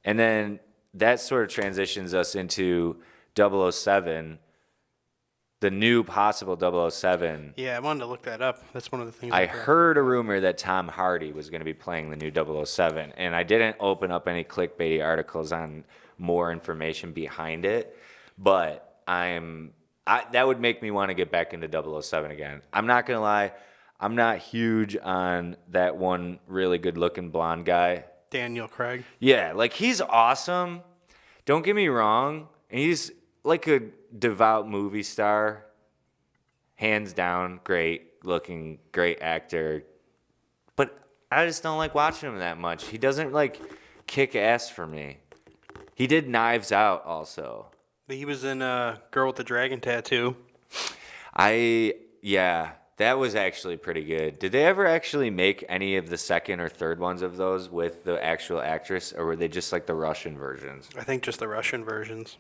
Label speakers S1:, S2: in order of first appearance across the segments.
S1: And then that sort of transitions us into 007, the new possible 007.
S2: Yeah, I wanted to look that up. That's one of the things.
S1: I heard a rumor that Tom Hardy was going to be playing the new 007, and I didn't open up any clickbaity articles on more information behind it, but that would make me want to get back into 007 again. I'm not going to lie, I'm not huge on that one really good-looking blonde guy.
S2: Daniel Craig.
S1: Yeah, like he's awesome. Don't get me wrong. And he's like a devout movie star. Hands down, great looking, great actor. But I just don't like watching him that much. He doesn't like kick ass for me. He did Knives Out also.
S2: He was in Girl with the Dragon Tattoo.
S1: Yeah, that was actually pretty good. Did they ever actually make any of the second or third ones of those with the actual actress, or were they just like the Russian versions?
S2: I think just the Russian versions.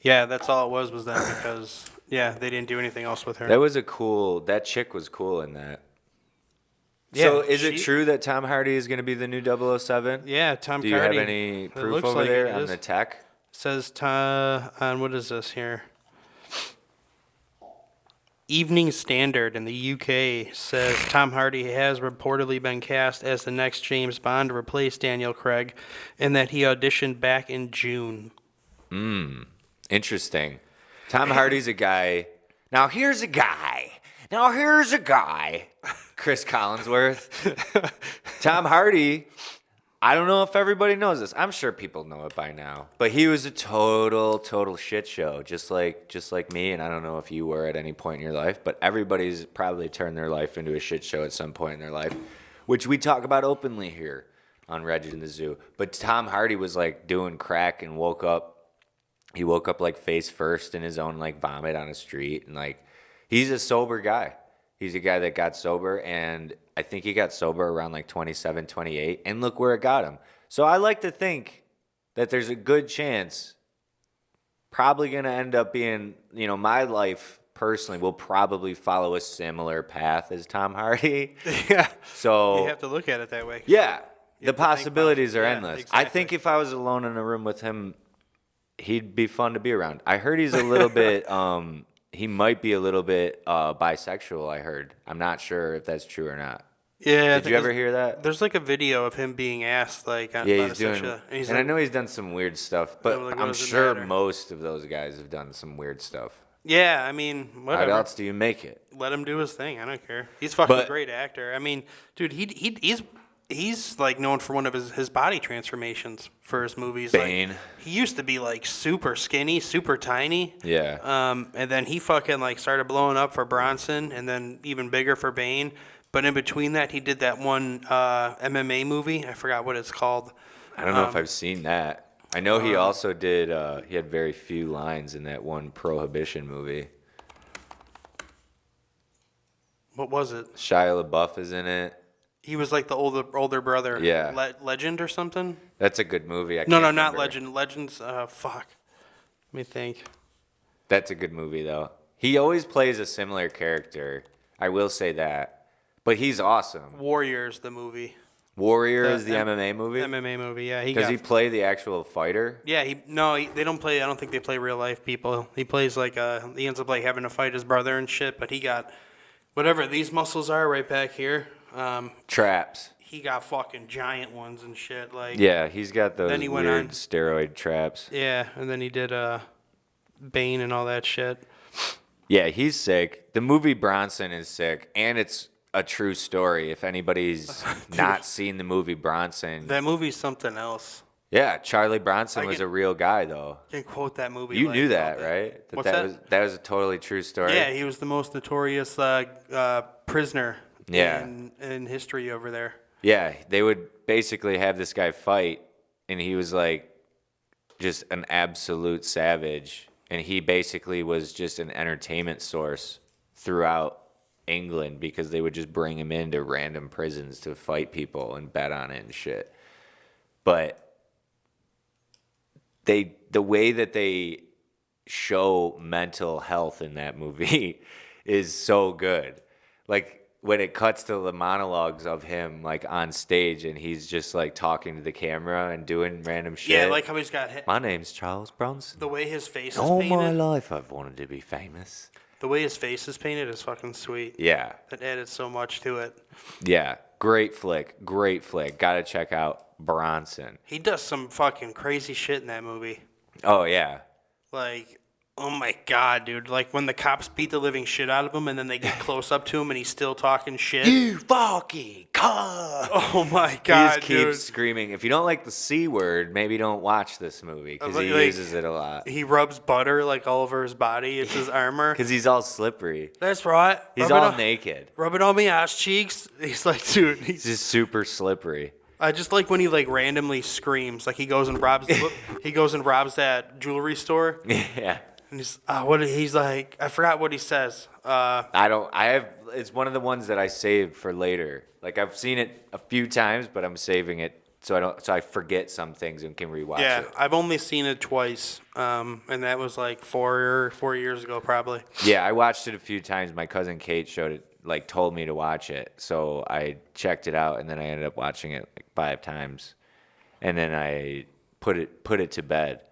S2: Yeah, that's all it was that because, yeah, they didn't do anything else with her.
S1: That chick was cool in that. Yeah, so is it true that Tom Hardy is going to be the new 007?
S2: Yeah, Tom Hardy.
S1: Do you have any proof over there on the tech?
S2: It says, on what is this here? Evening Standard in the UK says Tom Hardy has reportedly been cast as the next James Bond to replace Daniel Craig, and that he auditioned back in June.
S1: Interesting. Tom Hardy's a guy. Now here's a guy. Chris Collinsworth. Tom Hardy. I don't know if everybody knows this. I'm sure people know it by now. But he was a total shit show, just like me. And I don't know if you were at any point in your life, but everybody's probably turned their life into a shit show at some point in their life, which we talk about openly here on Reggie in the Zoo. But Tom Hardy was like doing crack and woke up. He woke up like face first in his own like vomit on a street, and like he's a sober guy. He's a guy that got sober, and I think he got sober around like 27, 28, and look where it got him. So I like to think that there's a good chance, probably going to end up being, my life personally will probably follow a similar path as Tom Hardy.
S2: Yeah.
S1: So
S2: you have to look at it that way.
S1: Yeah. The possibilities are endless.
S2: Exactly.
S1: I think if I was alone in a room with him, he'd be fun to be around. I heard he's a little bit... he might be a little bit bisexual, I heard. I'm not sure if that's true or not.
S2: Yeah.
S1: Did you ever hear that?
S2: There's like a video of him being asked, like,
S1: he's doing, and I know he's done some weird stuff, but I'm sure most of those guys have done some weird stuff.
S2: Yeah, I mean, whatever.
S1: How else do you make it?
S2: Let him do his thing. I don't care. He's fucking a great actor. I mean, dude, he's like known for one of his body transformations for his movies.
S1: Bane.
S2: Like, he used to be like super skinny, super tiny.
S1: Yeah.
S2: And then he fucking like started blowing up for Bronson, and then even bigger for Bane. But in between that, he did that one MMA movie. I forgot what it's called.
S1: I don't know if I've seen that. I know he also did. He had very few lines in that one Prohibition movie.
S2: What was it?
S1: Shia LaBeouf is in it.
S2: He was like the older brother.
S1: Yeah.
S2: Legend or something?
S1: That's a good movie.
S2: No, not Legend. Legend's, fuck. Let me think.
S1: That's a good movie, though. He always plays a similar character. I will say that. But he's awesome.
S2: Warriors, the movie.
S1: Warrior is the MMA movie?
S2: MMA movie, yeah.
S1: Does he play the actual fighter?
S2: Yeah, they don't play, I don't think they play real life people. He plays like, he ends up like having to fight his brother and shit, but he got whatever these muscles are right back here.
S1: Traps.
S2: He got fucking giant ones and shit. Like
S1: yeah, he's got those
S2: then he
S1: weird
S2: went on,
S1: steroid traps.
S2: Yeah, and then he did Bane and all that shit.
S1: Yeah, he's sick. The movie Bronson is sick, and it's a true story. If anybody's not seen the movie Bronson,
S2: that movie's something else.
S1: Yeah, Charlie Bronson was a real guy, though.
S2: I can quote that movie.
S1: You knew that, right? That was a totally true story.
S2: Yeah, he was the most notorious prisoner in history over there.
S1: Yeah, they would basically have this guy fight, and he was like just an absolute savage, and he basically was just an entertainment source throughout England because they would just bring him into random prisons to fight people and bet on it and shit. But the way that they show mental health in that movie is so good. Like when it cuts to the monologues of him like on stage and he's just like talking to the camera and doing random shit.
S2: Yeah, like how he's got
S1: My name's Charles Bronson.
S2: the way his face is
S1: All
S2: painted.
S1: my life I've wanted to be famous.
S2: The way his face is painted is fucking sweet.
S1: Yeah.
S2: It added so much to it.
S1: Yeah. Great flick. Great flick. Gotta check out Bronson.
S2: He does some fucking crazy shit in that movie.
S1: Oh, yeah.
S2: Like, oh my god, dude. Like when the cops beat the living shit out of him and then they get close up to him and he's still talking shit.
S1: You fucking cunt.
S2: Oh my god,
S1: He just keeps
S2: dude.
S1: screaming. If you don't like the C word, maybe don't watch this movie because he
S2: Like,
S1: uses it a lot.
S2: He rubs butter like all over his body. It's his armor.
S1: Because he's all slippery.
S2: That's right.
S1: He's
S2: Rub it
S1: all
S2: on-
S1: naked.
S2: Rub it on my ass cheeks. He's like, dude.
S1: He's just super slippery.
S2: I just like when he like randomly screams. Like he goes and robs that jewelry store.
S1: Yeah.
S2: And he's like, I forgot what he says.
S1: It's one of the ones that I saved for later. Like I've seen it a few times, but I'm saving it so I forget some things and can rewatch it.
S2: I've only seen it twice. And that was like 4 years ago probably.
S1: Yeah, I watched it a few times. My cousin Kate told me to watch it. So I checked it out and then I ended up watching it like 5 times. And then I put it to bed.